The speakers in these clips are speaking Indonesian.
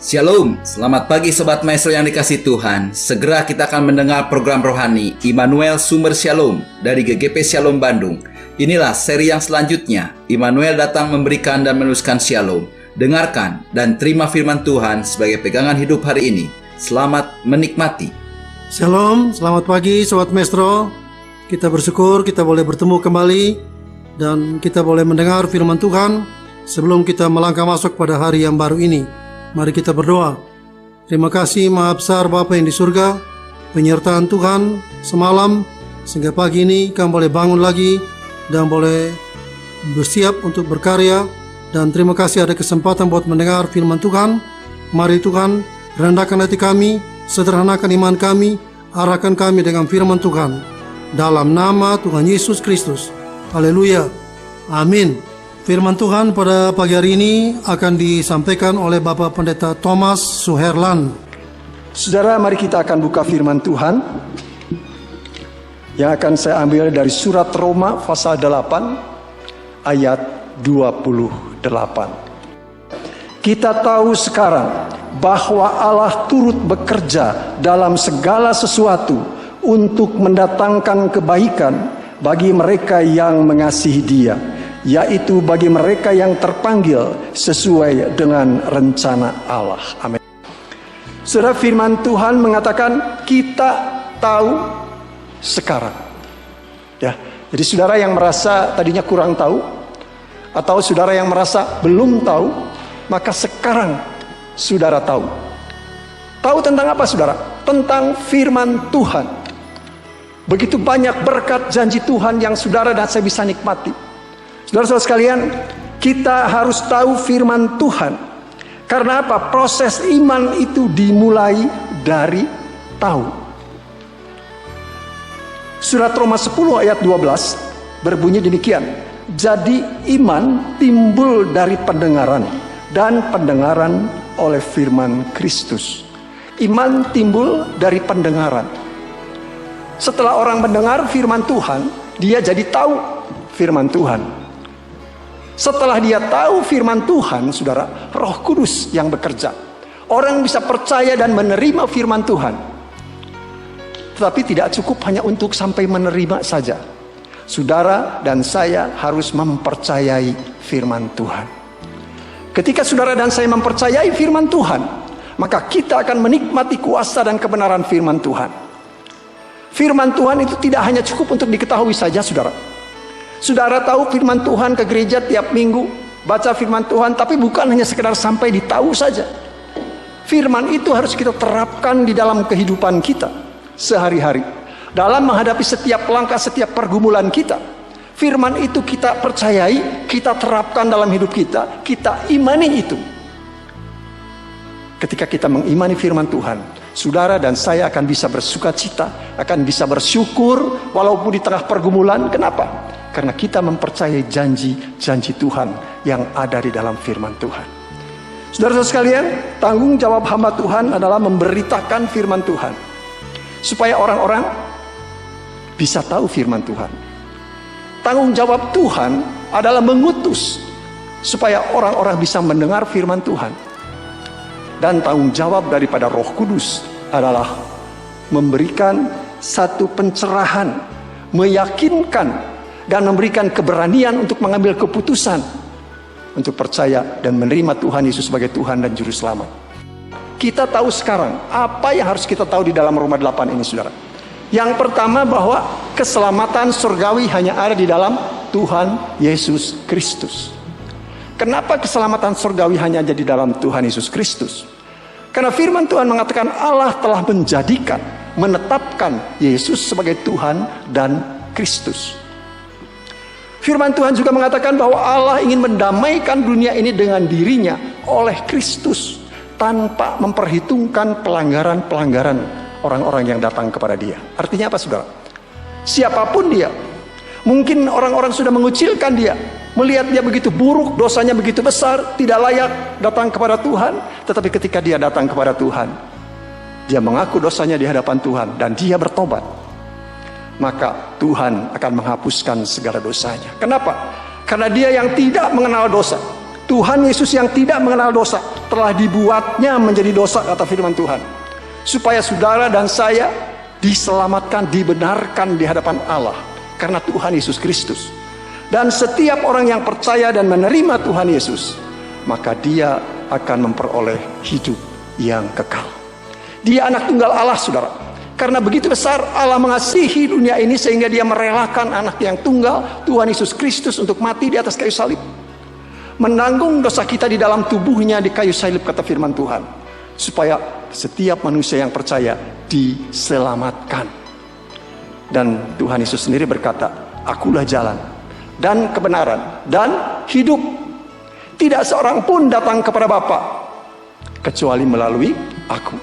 Shalom, selamat pagi Sobat Maestro yang dikasihi Tuhan. Segera kita akan mendengar program rohani Immanuel Sumber Shalom dari GGP Shalom Bandung. Inilah seri yang selanjutnya. Immanuel datang memberikan dan meneruskan Shalom. Dengarkan dan terima firman Tuhan sebagai pegangan hidup hari ini. Selamat menikmati. Shalom, selamat pagi Sobat Maestro. Kita bersyukur kita boleh bertemu kembali dan kita boleh mendengar firman Tuhan sebelum kita melangkah masuk pada hari yang baru ini. Mari kita berdoa. Terima kasih Maha Besar Bapa yang di surga, penyertaan Tuhan semalam sehingga pagi ini kami boleh bangun lagi dan boleh bersiap untuk berkarya. Dan terima kasih ada kesempatan buat mendengar firman Tuhan. Mari Tuhan rendahkan hati kami, sederhanakan iman kami, arahkan kami dengan firman Tuhan. Dalam nama Tuhan Yesus Kristus. Haleluya. Amin. Firman Tuhan pada pagi hari ini akan disampaikan oleh Bapak Pendeta Thomas Suherlan. Saudara, mari kita akan buka firman Tuhan yang akan saya ambil dari surat Roma pasal 8 ayat 28. Kita tahu sekarang bahwa Allah turut bekerja dalam segala sesuatu untuk mendatangkan kebaikan bagi mereka yang mengasihi Dia, yaitu bagi mereka yang terpanggil sesuai dengan rencana Allah. Amin. Saudara, firman Tuhan mengatakan kita tahu sekarang. Ya, jadi saudara yang merasa tadinya kurang tahu, atau saudara yang merasa belum tahu, maka sekarang saudara tahu. Tahu tentang apa saudara? Tentang firman Tuhan. Begitu banyak berkat janji Tuhan yang saudara dan saya bisa nikmati. Saudara-saudara sekalian, kita harus tahu firman Tuhan. Karena apa? Proses iman itu dimulai dari tahu. Surat Roma 10 ayat 12 berbunyi demikian. Jadi iman timbul dari pendengaran, dan pendengaran oleh firman Kristus. Iman timbul dari pendengaran. Setelah orang mendengar firman Tuhan, dia jadi tahu firman Tuhan. Setelah dia tahu firman Tuhan, saudara, Roh Kudus yang bekerja. Orang bisa percaya dan menerima firman Tuhan. Tetapi tidak cukup hanya untuk sampai menerima saja. Saudara dan saya harus mempercayai firman Tuhan. Ketika saudara dan saya mempercayai firman Tuhan, maka kita akan menikmati kuasa dan kebenaran firman Tuhan. Firman Tuhan itu tidak hanya cukup untuk diketahui saja, saudara. Saudara tahu firman Tuhan, ke gereja tiap minggu, baca firman Tuhan, tapi bukan hanya sekedar sampai ditahu saja. Firman itu harus kita terapkan di dalam kehidupan kita sehari-hari. Dalam menghadapi setiap langkah, setiap pergumulan kita. Firman itu kita percayai, kita terapkan dalam hidup kita imani itu. Ketika kita mengimani firman Tuhan, saudara dan saya akan bisa bersuka cita, akan bisa bersyukur walaupun di tengah pergumulan. Kenapa? Karena kita mempercayai janji-janji Tuhan yang ada di dalam firman Tuhan. Saudara-saudara sekalian, tanggung jawab hamba Tuhan adalah memberitakan firman Tuhan, supaya orang-orang bisa tahu firman Tuhan. Tanggung jawab Tuhan adalah mengutus, supaya orang-orang bisa mendengar firman Tuhan. Dan tanggung jawab daripada Roh Kudus adalah memberikan satu pencerahan, meyakinkan, dan memberikan keberanian untuk mengambil keputusan untuk percaya dan menerima Tuhan Yesus sebagai Tuhan dan Juru Selamat. Kita tahu sekarang apa yang harus kita tahu di dalam Roma 8 ini, saudara. Yang pertama, bahwa keselamatan surgawi hanya ada di dalam Tuhan Yesus Kristus. Kenapa keselamatan surgawi hanya ada di dalam Tuhan Yesus Kristus? Karena firman Tuhan mengatakan Allah telah menetapkan Yesus sebagai Tuhan dan Kristus. Firman Tuhan juga mengatakan bahwa Allah ingin mendamaikan dunia ini dengan dirinya oleh Kristus, tanpa memperhitungkan pelanggaran-pelanggaran orang-orang yang datang kepada Dia. Artinya apa, saudara? Siapapun dia, mungkin orang-orang sudah mengucilkan dia, melihat dia begitu buruk, dosanya begitu besar, tidak layak datang kepada Tuhan. Tetapi ketika dia datang kepada Tuhan, dia mengaku dosanya di hadapan Tuhan dan dia bertobat, maka Tuhan akan menghapuskan segala dosanya. Kenapa? Karena dia yang tidak mengenal dosa, Tuhan Yesus yang tidak mengenal dosa telah dibuatnya menjadi dosa, kata firman Tuhan, supaya saudara dan saya diselamatkan, dibenarkan di hadapan Allah karena Tuhan Yesus Kristus. Dan setiap orang yang percaya dan menerima Tuhan Yesus, maka dia akan memperoleh hidup yang kekal. Dia anak tunggal Allah, saudara. Karena begitu besar Allah mengasihi dunia ini sehingga dia merelakan anak yang tunggal, Tuhan Yesus Kristus, untuk mati di atas kayu salib, menanggung dosa kita di dalam tubuhnya di kayu salib, kata firman Tuhan, supaya setiap manusia yang percaya diselamatkan. Dan Tuhan Yesus sendiri berkata, akulah jalan dan kebenaran dan hidup. Tidak seorang pun datang kepada Bapa kecuali melalui aku.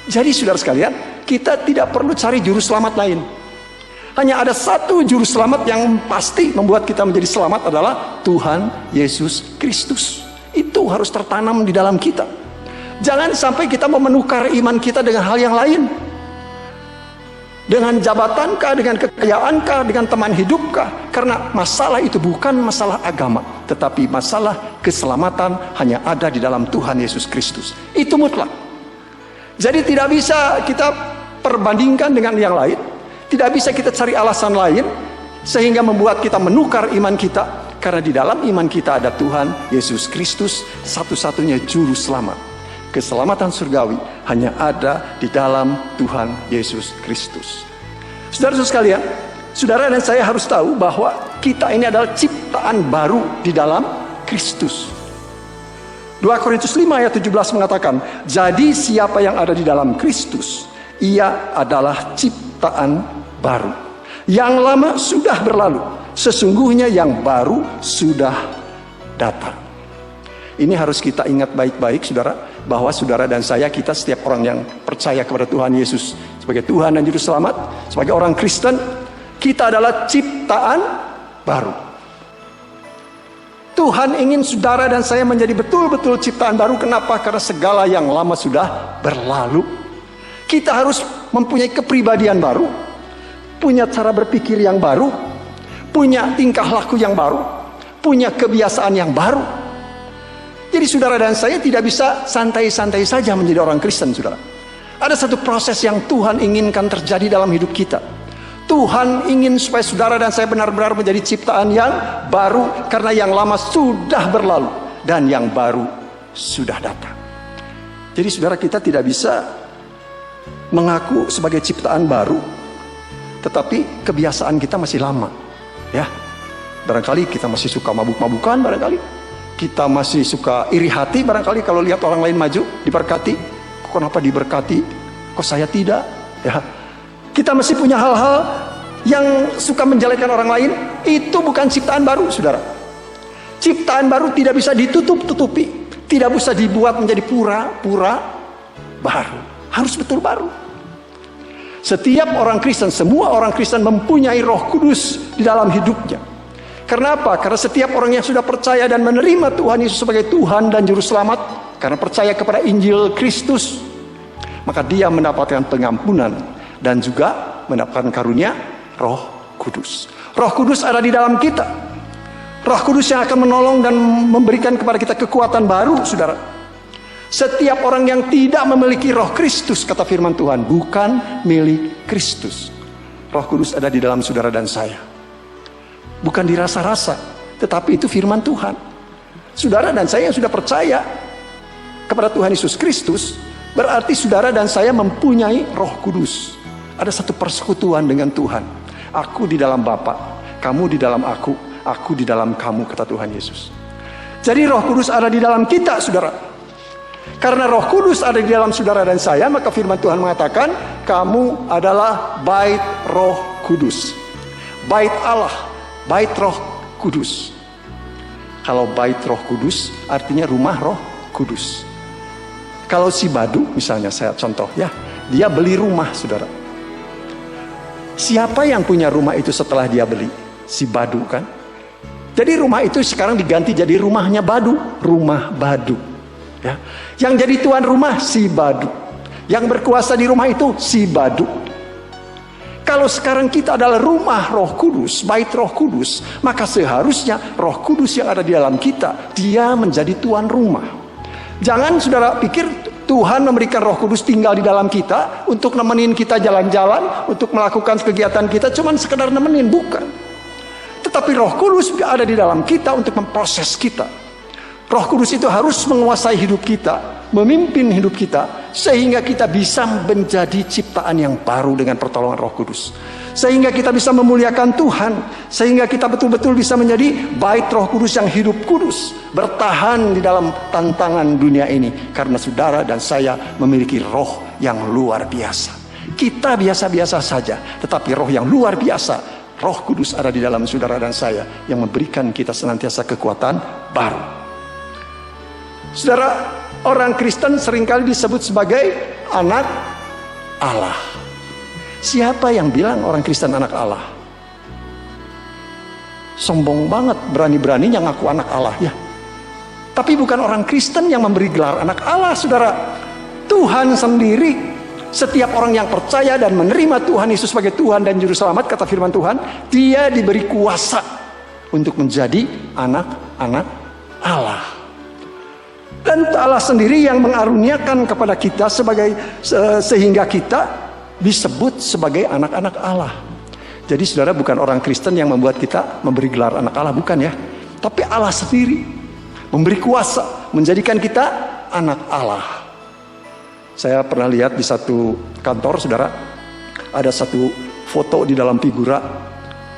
Jadi saudara sekalian, kita tidak perlu cari juru selamat lain. Hanya ada satu juru selamat yang pasti membuat kita menjadi selamat, adalah Tuhan Yesus Kristus. Itu harus tertanam di dalam kita. Jangan sampai kita mau menukar iman kita dengan hal yang lain. Dengan jabatankah, dengan kekayaankah, dengan teman hidupkah? Karena masalah itu bukan masalah agama, tetapi masalah keselamatan hanya ada di dalam Tuhan Yesus Kristus. Itu mutlak. Jadi tidak bisa kita perbandingkan dengan yang lain. Tidak bisa kita cari alasan lain sehingga membuat kita menukar iman kita. Karena di dalam iman kita ada Tuhan Yesus Kristus, satu-satunya juru selamat. Keselamatan surgawi hanya ada di dalam Tuhan Yesus Kristus. Saudara-saudara sekalian, saudara dan saya harus tahu bahwa kita ini adalah ciptaan baru di dalam Kristus. 2 Korintus 5 ayat 17 mengatakan, jadi siapa yang ada di dalam Kristus, ia adalah ciptaan baru. Yang lama sudah berlalu, sesungguhnya yang baru sudah datang. Ini harus kita ingat baik-baik, saudara, bahwa saudara dan saya, kita setiap orang yang percaya kepada Tuhan Yesus sebagai Tuhan dan Juru Selamat, sebagai orang Kristen, kita adalah ciptaan baru. Tuhan ingin saudara dan saya menjadi betul-betul ciptaan baru. Kenapa? Karena segala yang lama sudah berlalu. Kita harus mempunyai kepribadian baru, punya cara berpikir yang baru, punya tingkah laku yang baru, punya kebiasaan yang baru. Jadi saudara dan saya tidak bisa santai-santai saja menjadi orang Kristen, saudara. Ada satu proses yang Tuhan inginkan terjadi dalam hidup kita. Tuhan ingin supaya saudara dan saya benar-benar menjadi ciptaan yang baru, karena yang lama sudah berlalu dan yang baru sudah datang. Jadi saudara, kita tidak bisa mengaku sebagai ciptaan baru tetapi kebiasaan kita masih lama, ya. Barangkali kita masih suka mabuk-mabukan, barangkali kita masih suka iri hati, barangkali kalau lihat orang lain maju, diberkati, kok kenapa diberkati, kok saya tidak, ya. Kita masih punya hal-hal yang suka menjelekkan orang lain. Itu bukan ciptaan baru, saudara. Ciptaan baru tidak bisa ditutup-tutupi, tidak bisa dibuat menjadi pura-pura baru. Harus betul baru. Setiap orang Kristen, semua orang Kristen mempunyai Roh Kudus di dalam hidupnya. Karena apa? Karena setiap orang yang sudah percaya dan menerima Tuhan Yesus sebagai Tuhan dan Juru Selamat, karena percaya kepada Injil Kristus, maka dia mendapatkan pengampunan dan juga mendapatkan karunia Roh Kudus. Roh Kudus ada di dalam kita. Roh Kudus yang akan menolong dan memberikan kepada kita kekuatan baru, saudara. Setiap orang yang tidak memiliki Roh Kristus, kata firman Tuhan, bukan milik Kristus. Roh Kudus ada di dalam saudara dan saya. Bukan dirasa-rasa, tetapi itu firman Tuhan. Saudara dan saya yang sudah percaya kepada Tuhan Yesus Kristus, berarti saudara dan saya mempunyai Roh Kudus. Ada satu persekutuan dengan Tuhan. Aku di dalam Bapa, kamu di dalam aku di dalam kamu, kata Tuhan Yesus. Jadi Roh Kudus ada di dalam kita, saudara. Karena Roh Kudus ada di dalam saudara dan saya, maka firman Tuhan mengatakan, kamu adalah bait Roh Kudus. Bait Allah, bait Roh Kudus. Kalau bait Roh Kudus artinya rumah Roh Kudus. Kalau si Badu, misalnya saya contoh ya, dia beli rumah, saudara. Siapa yang punya rumah itu setelah dia beli? Si Badu, kan? Jadi rumah itu sekarang diganti jadi rumahnya Badu, rumah Badu. Ya. Yang jadi tuan rumah si Badu. Yang berkuasa di rumah itu si Badu. Kalau sekarang kita adalah rumah Roh Kudus, bait Roh Kudus, maka seharusnya Roh Kudus yang ada di dalam kita, dia menjadi tuan rumah. Jangan saudara pikir Tuhan memberikan Roh Kudus tinggal di dalam kita untuk nemenin kita jalan-jalan, untuk melakukan kegiatan kita, cuman sekedar nemenin, bukan. Tetapi Roh Kudus ada di dalam kita untuk memproses kita. Roh Kudus itu harus menguasai hidup kita, memimpin hidup kita, sehingga kita bisa menjadi ciptaan yang baru dengan pertolongan Roh Kudus. Sehingga kita bisa memuliakan Tuhan, sehingga kita betul-betul bisa menjadi bait Roh Kudus yang hidup kudus, bertahan di dalam tantangan dunia ini. Karena saudara dan saya memiliki roh yang luar biasa. Kita biasa-biasa saja, tetapi roh yang luar biasa, Roh Kudus ada di dalam saudara dan saya, yang memberikan kita senantiasa kekuatan baru. Saudara, orang Kristen seringkali disebut sebagai anak Allah. Siapa yang bilang orang Kristen anak Allah? Sombong banget, berani-beraninya ngaku anak Allah ya. Tapi bukan orang Kristen yang memberi gelar anak Allah, saudara. Tuhan sendiri, setiap orang yang percaya dan menerima Tuhan Yesus sebagai Tuhan dan Juru Selamat, kata firman Tuhan, dia diberi kuasa untuk menjadi anak-anak Allah. Dan Allah sendiri yang mengaruniakan kepada kita sehingga kita disebut sebagai anak-anak Allah. Jadi saudara, bukan orang Kristen yang membuat kita memberi gelar anak Allah, bukan ya. Tapi Allah sendiri memberi kuasa menjadikan kita anak Allah. Saya pernah lihat di satu kantor, saudara, ada satu foto di dalam figura,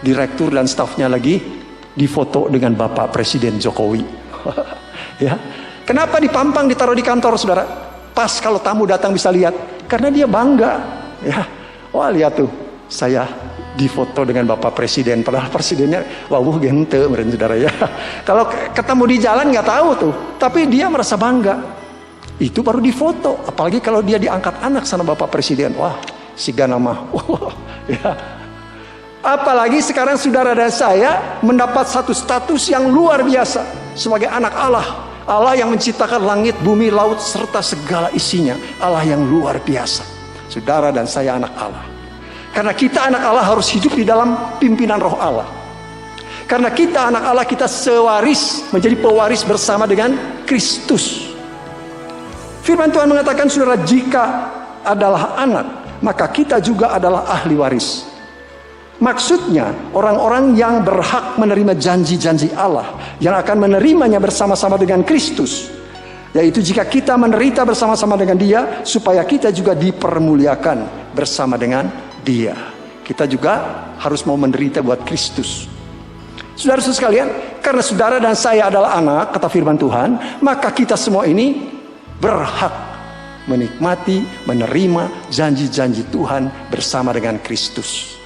direktur dan stafnya lagi difoto dengan Bapak Presiden Jokowi. Ya. Kenapa dipampang, ditaruh di kantor, saudara? Pas kalau tamu datang bisa lihat. Karena dia bangga. Ya, wah lihat tuh, saya difoto dengan Bapak Presiden. Padahal presidennya, wah gente, saudara ya. Kalau ketemu di jalan nggak tahu tuh. Tapi dia merasa bangga. Itu baru difoto. Apalagi kalau dia diangkat anak sama Bapak Presiden. Wah, siga nama. Ya. Apalagi sekarang saudara dan saya mendapat satu status yang luar biasa sebagai anak Allah. Allah yang menciptakan langit, bumi, laut, serta segala isinya. Allah yang luar biasa. Saudara dan saya anak Allah. Karena kita anak Allah harus hidup di dalam pimpinan roh Allah. Karena kita anak Allah, kita sewaris, menjadi pewaris bersama dengan Kristus. Firman Tuhan mengatakan, saudara, jika adalah anak, maka kita juga adalah ahli waris. Maksudnya orang-orang yang berhak menerima janji-janji Allah, yang akan menerimanya bersama-sama dengan Kristus, yaitu jika kita menderita bersama-sama dengan Dia, supaya kita juga dipermuliakan bersama dengan Dia. Kita juga harus mau menderita buat Kristus. Saudara-saudara sekalian, karena saudara dan saya adalah anak, kata firman Tuhan, maka kita semua ini berhak menikmati, menerima janji-janji Tuhan bersama dengan Kristus.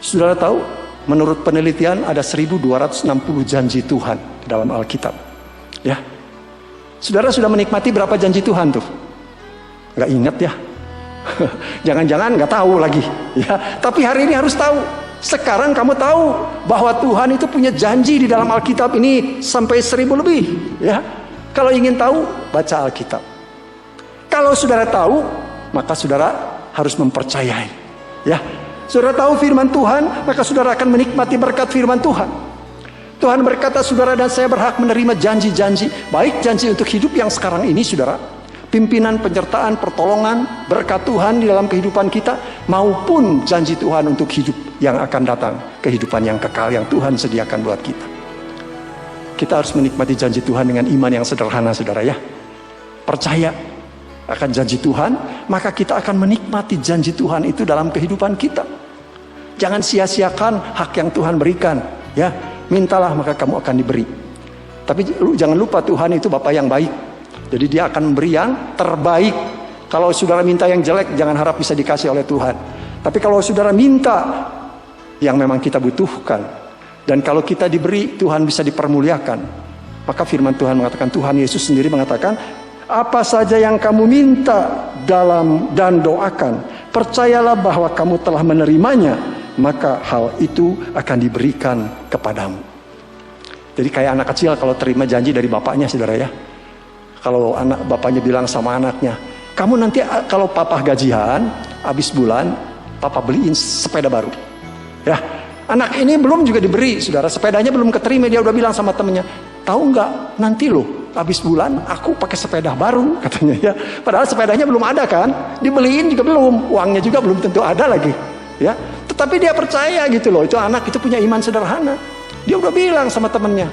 Saudara tahu, menurut penelitian ada 1260 janji Tuhan dalam Alkitab. Ya. Saudara sudah menikmati berapa janji Tuhan tuh? Gak ingat ya? Jangan-jangan gak tahu lagi. Ya. Tapi hari ini harus tahu. Sekarang kamu tahu bahwa Tuhan itu punya janji di dalam Alkitab ini sampai 1000 lebih. Ya. Kalau ingin tahu, baca Alkitab. Kalau saudara tahu, maka saudara harus mempercayai. Ya. Saudara tahu firman Tuhan, maka saudara akan menikmati berkat firman Tuhan. Tuhan berkata, saudara dan saya berhak menerima janji-janji, baik janji untuk hidup yang sekarang ini, saudara, pimpinan, penyertaan, pertolongan, berkat Tuhan di dalam kehidupan kita, maupun janji Tuhan untuk hidup yang akan datang, kehidupan yang kekal yang Tuhan sediakan buat kita. Kita harus menikmati janji Tuhan dengan iman yang sederhana, saudara ya. Percaya akan janji Tuhan, maka kita akan menikmati janji Tuhan itu dalam kehidupan kita. Jangan sia-siakan hak yang Tuhan berikan, ya. Mintalah maka kamu akan diberi. Tapi jangan lupa Tuhan itu Bapa yang baik. Jadi Dia akan memberi yang terbaik. Kalau saudara minta yang jelek, jangan harap bisa dikasih oleh Tuhan. Tapi kalau saudara minta yang memang kita butuhkan, dan kalau kita diberi, Tuhan bisa dipermuliakan. Maka firman Tuhan mengatakan, Tuhan Yesus sendiri mengatakan, apa saja yang kamu minta dan doakan, percayalah bahwa kamu telah menerimanya, maka hal itu akan diberikan kepadamu. Jadi kayak anak kecil kalau terima janji dari bapaknya, saudara ya. Kalau bapaknya bilang sama anaknya, kamu nanti kalau papa gajian habis bulan, Papa beliin sepeda baru. Ya, anak ini belum juga diberi, saudara. Sepedanya belum keterima, dia udah bilang sama temennya, tahu nggak, nanti loh habis bulan aku pakai sepeda baru, katanya ya. Padahal sepedanya belum ada kan, dibeliin juga belum, uangnya juga belum tentu ada lagi. Ya, tetapi dia percaya gitu loh. Itu anak itu punya iman sederhana. Dia udah bilang sama temennya,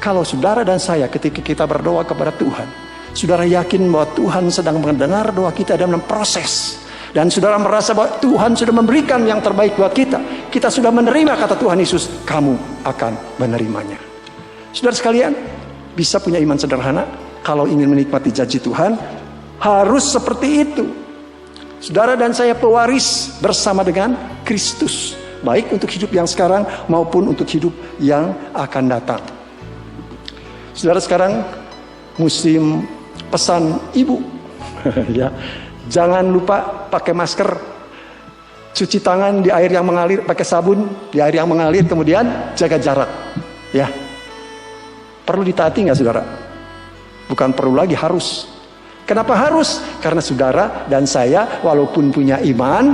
kalau saudara dan saya ketika kita berdoa kepada Tuhan, saudara yakin bahwa Tuhan sedang mendengar doa kita dalam proses, dan saudara merasa bahwa Tuhan sudah memberikan yang terbaik buat kita, kita sudah menerima kata Tuhan Yesus, kamu akan menerimanya. Saudara sekalian, bisa punya iman sederhana. Kalau ingin menikmati janji Tuhan, harus seperti itu. Saudara dan saya pewaris bersama dengan Kristus, baik untuk hidup yang sekarang maupun untuk hidup yang akan datang. Saudara, sekarang musim pesan ibu. Ya, jangan lupa pakai masker, cuci tangan di air yang mengalir, pakai sabun di air yang mengalir, kemudian jaga jarak. Ya, perlu ditaati nggak saudara? Bukan perlu lagi, harus. Kenapa harus? Karena saudara dan saya walaupun punya iman,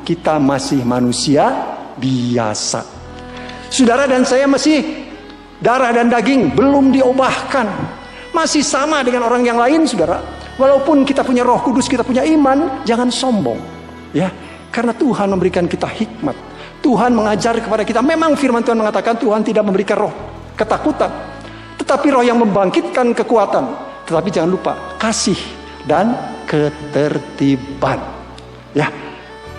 kita masih manusia biasa. Saudara dan saya masih darah dan daging, belum diubahkan, masih sama dengan orang yang lain, saudara. Walaupun kita punya Roh Kudus, kita punya iman, jangan sombong, ya. Karena Tuhan memberikan kita hikmat. Tuhan mengajar kepada kita. Memang firman Tuhan mengatakan Tuhan tidak memberikan roh ketakutan, tetapi roh yang membangkitkan kekuatan. Tetapi jangan lupa kasih dan ketertiban. Ya.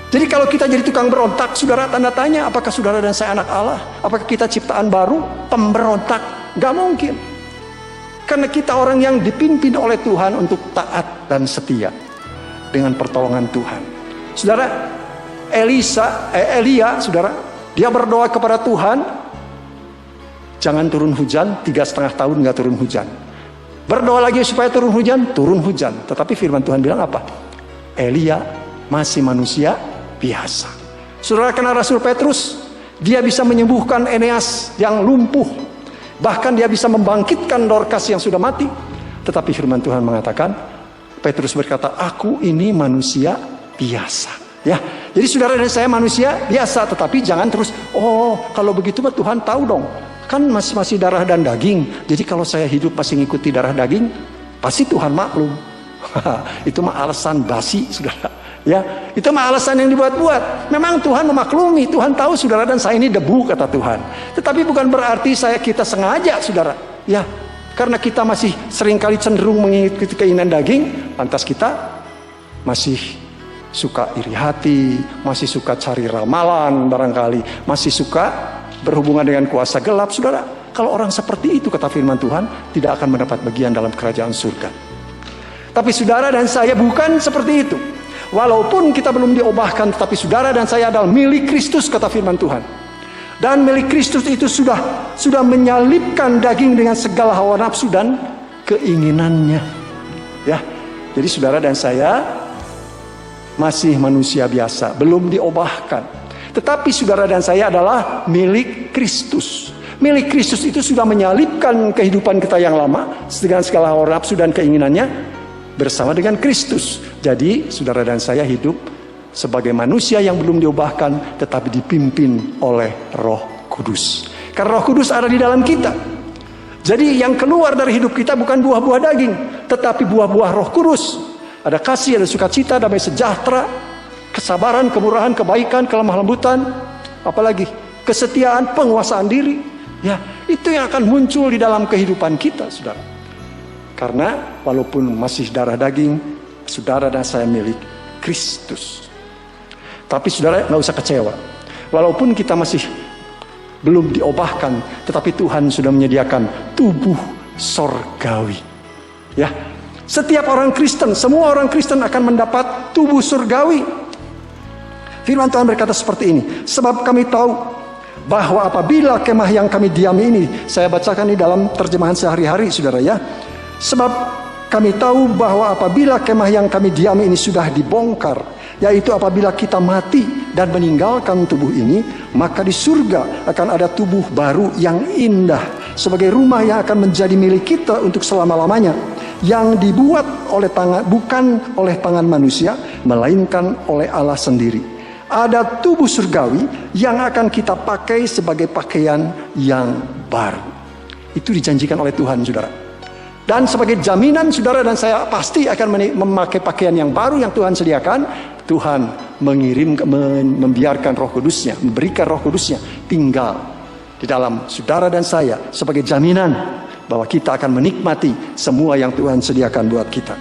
Jadi kalau kita jadi tukang berontak, saudara, tanda tanya, apakah saudara dan saya anak Allah? Apakah kita ciptaan baru, pemberontak? Gak mungkin. Karena kita orang yang dipimpin oleh Tuhan untuk taat dan setia dengan pertolongan Tuhan. Saudara, Elia, saudara, dia berdoa kepada Tuhan, jangan turun hujan, 3,5 tahun gak turun hujan. Berdoa lagi supaya turun hujan. Tetapi firman Tuhan bilang apa? Elia masih manusia biasa. Saudara, kenal Rasul Petrus, dia bisa menyembuhkan Eneas yang lumpuh. Bahkan dia bisa membangkitkan Dorcas yang sudah mati. Tetapi firman Tuhan mengatakan, Petrus berkata, aku ini manusia biasa. Ya, jadi saudara dan saya manusia biasa, tetapi jangan terus, oh kalau begitu mah Tuhan tahu dong. Kan masih darah dan daging. Jadi kalau saya hidup masih ngikuti darah daging, pasti Tuhan maklum. Itu mah alasan basi, saudara. Ya, itu mah alasan yang dibuat-buat. Memang Tuhan memaklumi, Tuhan tahu saudara dan saya ini debu, kata Tuhan. Tetapi bukan berarti kita sengaja, saudara. Ya, karena kita masih seringkali cenderung mengikuti keinginan daging, lantas kita masih suka iri hati, masih suka cari ramalan barangkali, masih suka berhubungan dengan kuasa gelap, saudara. Kalau orang seperti itu, kata firman Tuhan, tidak akan mendapat bagian dalam kerajaan surga. Tapi saudara dan saya bukan seperti itu. Walaupun kita belum diubahkan, tetapi saudara dan saya adalah milik Kristus, kata firman Tuhan. Dan milik Kristus itu sudah menyalibkan daging dengan segala hawa nafsu dan keinginannya. Ya, jadi saudara dan saya masih manusia biasa, belum diubahkan. Tetapi saudara dan saya adalah milik Kristus. Milik Kristus itu sudah menyalibkan kehidupan kita yang lama dengan segala hawa nafsu dan keinginannya bersama dengan Kristus. Jadi saudara dan saya hidup sebagai manusia yang belum diubahkan, tetapi dipimpin oleh Roh Kudus. Karena Roh Kudus ada di dalam kita. Jadi yang keluar dari hidup kita bukan buah-buah daging, tetapi buah-buah Roh Kudus. Ada kasih, ada sukacita, damai sejahtera, kesabaran, kemurahan, kebaikan, kelemah lembutan, apalagi kesetiaan, penguasaan diri. Ya, itu yang akan muncul di dalam kehidupan kita, saudara. Karena walaupun masih darah daging, saudara dan saya milik Kristus. Tapi saudara nggak usah kecewa. Walaupun kita masih belum diubahkan, tetapi Tuhan sudah menyediakan tubuh sorgawi. Ya, setiap orang Kristen, semua orang Kristen akan mendapat tubuh surgawi. Firman Tuhan berkata seperti ini, sebab kami tahu bahwa apabila kemah yang kami diami ini, saya bacakan ini dalam terjemahan sehari-hari, saudara ya. Sebab kami tahu bahwa apabila kemah yang kami diami ini sudah dibongkar, yaitu apabila kita mati dan meninggalkan tubuh ini, maka di surga akan ada tubuh baru yang indah, sebagai rumah yang akan menjadi milik kita untuk selama-lamanya, yang dibuat oleh tangan, bukan oleh tangan manusia, melainkan oleh Allah sendiri. Ada tubuh surgawi yang akan kita pakai sebagai pakaian yang baru. Itu dijanjikan oleh Tuhan, saudara. Dan sebagai jaminan saudara dan saya pasti akan memakai pakaian yang baru yang Tuhan sediakan, Tuhan membiarkan Roh Kudus-Nya, memberikan Roh Kudus-Nya tinggal di dalam saudara dan saya sebagai jaminan bahwa kita akan menikmati semua yang Tuhan sediakan buat kita.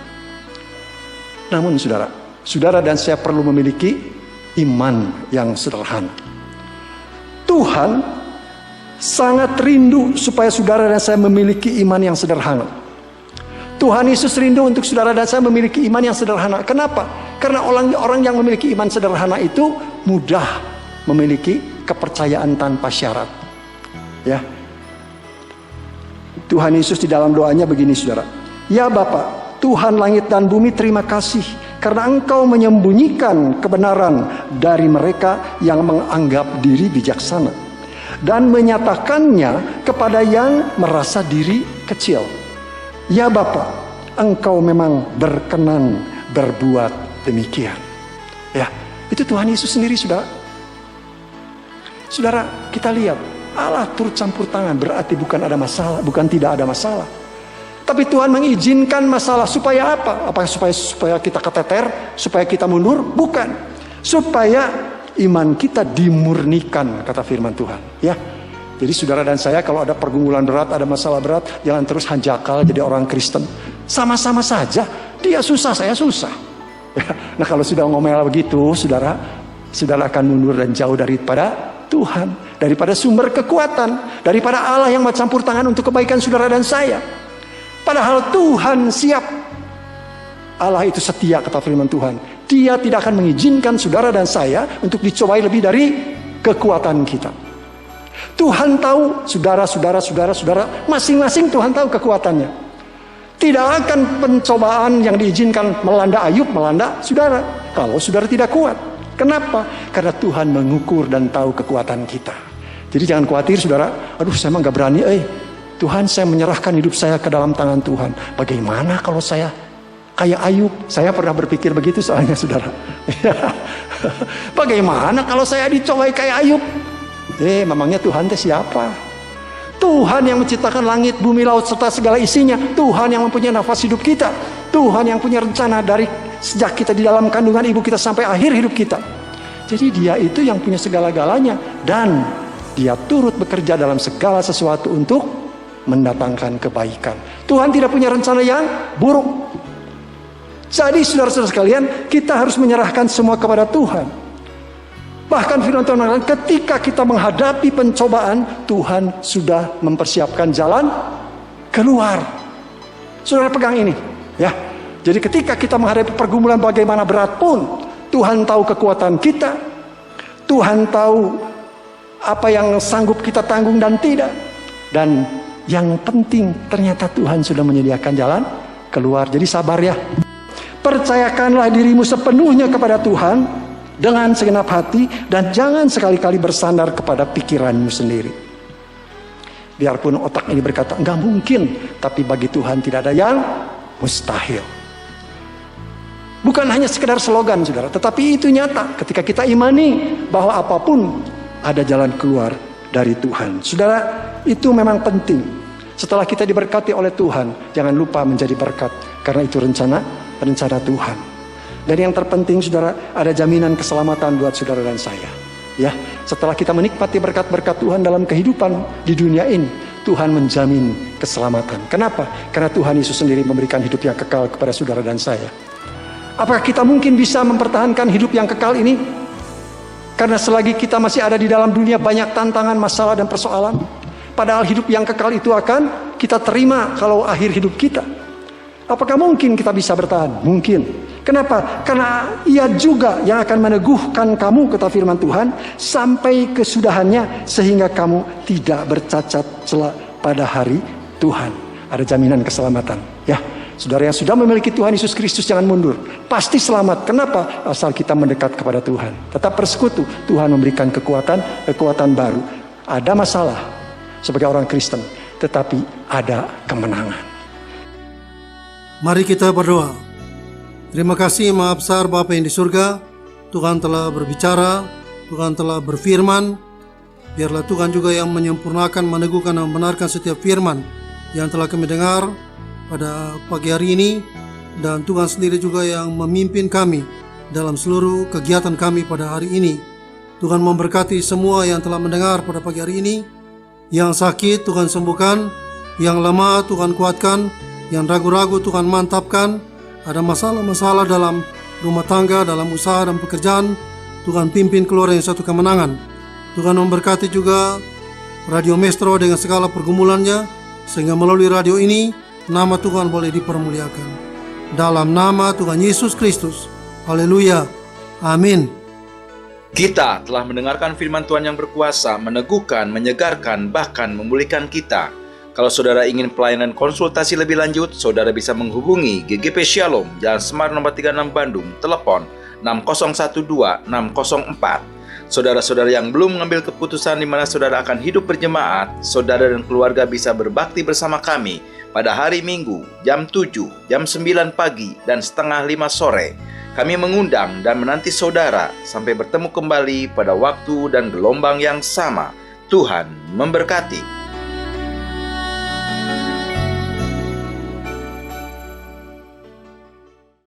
Namun saudara dan saya perlu memiliki iman yang sederhana. Tuhan sangat rindu supaya saudara dan saya memiliki iman yang sederhana. Tuhan Yesus rindu untuk saudara dan saya memiliki iman yang sederhana. Kenapa? Karena orang yang memiliki iman sederhana itu mudah memiliki kepercayaan tanpa syarat. Ya. Tuhan Yesus di dalam doanya begini, saudara. Ya Bapa, Tuhan langit dan bumi, terima kasih karena Engkau menyembunyikan kebenaran dari mereka yang menganggap diri bijaksana dan menyatakannya kepada yang merasa diri kecil. Ya Bapa, Engkau memang berkenan berbuat demikian. Ya, itu Tuhan Yesus sendiri, saudara. Saudara, kita lihat Allah turut campur tangan, berarti bukan ada masalah, bukan tidak ada masalah. Tapi Tuhan mengizinkan masalah supaya apa? Apakah supaya kita keteter, supaya kita mundur? Bukan. Supaya iman kita dimurnikan, kata firman Tuhan. Ya. Jadi saudara dan saya kalau ada pergumulan berat, ada masalah berat, jangan terus hanjakal jadi orang Kristen. Sama-sama saja. Dia susah, saya susah. Nah kalau sudah ngomel begitu, saudara akan mundur dan jauh daripada Tuhan, daripada sumber kekuatan, daripada Allah yang mencampur tangan untuk kebaikan saudara dan saya. Padahal Tuhan siap. Allah itu setia, kata firman Tuhan. Dia tidak akan mengizinkan saudara dan saya untuk dicobai lebih dari kekuatan kita. Tuhan tahu saudara, masing-masing Tuhan tahu kekuatannya. Tidak akan pencobaan yang diizinkan melanda Ayub, melanda saudara, kalau saudara tidak kuat. Kenapa? Karena Tuhan mengukur dan tahu kekuatan kita. Jadi jangan khawatir saudara, aduh saya emang gak berani, Tuhan, saya menyerahkan hidup saya ke dalam tangan Tuhan. Bagaimana kalau saya kayak Ayub? Saya pernah berpikir begitu soalnya saudara. Bagaimana kalau saya dicobai kayak Ayub? Memangnya Tuhan itu siapa? Tuhan yang menciptakan langit, bumi, laut, serta segala isinya. Tuhan yang mempunyai nafas hidup kita. Tuhan yang punya rencana dari sejak kita di dalam kandungan ibu kita sampai akhir hidup kita. Jadi Dia itu yang punya segala-galanya. Dan Dia turut bekerja dalam segala sesuatu untuk mendatangkan kebaikan. Tuhan tidak punya rencana yang buruk. Jadi saudara-saudara sekalian, kita harus menyerahkan semua kepada Tuhan. Bahkan firman Tuhan mengatakan ketika kita menghadapi pencobaan, Tuhan sudah mempersiapkan jalan keluar. Saudara pegang ini, ya. Jadi ketika kita menghadapi pergumulan bagaimana berat pun, Tuhan tahu kekuatan kita. Tuhan tahu apa yang sanggup kita tanggung dan tidak. Dan yang penting ternyata Tuhan sudah menyediakan jalan keluar. Jadi sabar ya. Percayakanlah dirimu sepenuhnya kepada Tuhan dengan segenap hati dan jangan sekali-kali bersandar kepada pikiranmu sendiri. Biarpun otak ini berkata enggak mungkin, tapi bagi Tuhan tidak ada yang mustahil. Bukan hanya sekedar slogan saudara, tetapi itu nyata ketika kita imani bahwa apapun ada jalan keluar dari Tuhan. Saudara, itu memang penting. Setelah kita diberkati oleh Tuhan, jangan lupa menjadi berkat karena itu rencana Tuhan. Dan yang terpenting saudara, ada jaminan keselamatan buat saudara dan saya. Ya, setelah kita menikmati berkat-berkat Tuhan dalam kehidupan di dunia ini, Tuhan menjamin keselamatan. Kenapa? Karena Tuhan Yesus sendiri memberikan hidup yang kekal kepada saudara dan saya. Apakah kita mungkin bisa mempertahankan hidup yang kekal ini? Karena selagi kita masih ada di dalam dunia banyak tantangan, masalah dan persoalan. Padahal hidup yang kekal itu akan kita terima kalau akhir hidup kita. Apakah mungkin kita bisa bertahan? Mungkin. Kenapa? Karena Ia juga yang akan meneguhkan kamu, kata firman Tuhan, sampai kesudahannya sehingga kamu tidak bercacat celah pada hari Tuhan. Ada jaminan keselamatan. Ya, saudara yang sudah memiliki Tuhan Yesus Kristus jangan mundur. Pasti selamat. Kenapa? Asal kita mendekat kepada Tuhan. Tetap bersekutu. Tuhan memberikan kekuatan baru. Ada masalah sebagai orang Kristen, tetapi ada kemenangan. Mari kita berdoa. Terima kasih Maha Besar Bapa yang di surga. Tuhan telah berbicara, Tuhan telah berfirman. Biarlah Tuhan juga yang menyempurnakan, meneguhkan, dan membenarkan setiap firman yang telah kami dengar pada pagi hari ini. Dan Tuhan sendiri juga yang memimpin kami dalam seluruh kegiatan kami pada hari ini. Tuhan memberkati semua yang telah mendengar pada pagi hari ini. Yang sakit Tuhan sembuhkan, yang lemah Tuhan kuatkan, yang ragu-ragu Tuhan mantapkan. Ada masalah-masalah dalam rumah tangga, dalam usaha dan pekerjaan, Tuhan pimpin keluar yang satu kemenangan. Tuhan memberkati juga Radio Maestro dengan segala pergumulannya, sehingga melalui radio ini nama Tuhan boleh dipermuliakan. Dalam nama Tuhan Yesus Kristus. Haleluya. Amin. Kita telah mendengarkan firman Tuhan yang berkuasa, meneguhkan, menyegarkan, bahkan memulihkan kita. Kalau saudara ingin pelayanan konsultasi lebih lanjut, saudara bisa menghubungi GGP Shalom, Jalan Semar nomor 36 Bandung, telepon 6012-604. Saudara-saudara yang belum mengambil keputusan di mana saudara akan hidup berjemaat, saudara dan keluarga bisa berbakti bersama kami pada hari Minggu, jam 7, jam 9 pagi, dan setengah 5 sore. Kami mengundang dan menanti saudara sampai bertemu kembali pada waktu dan gelombang yang sama. Tuhan memberkati.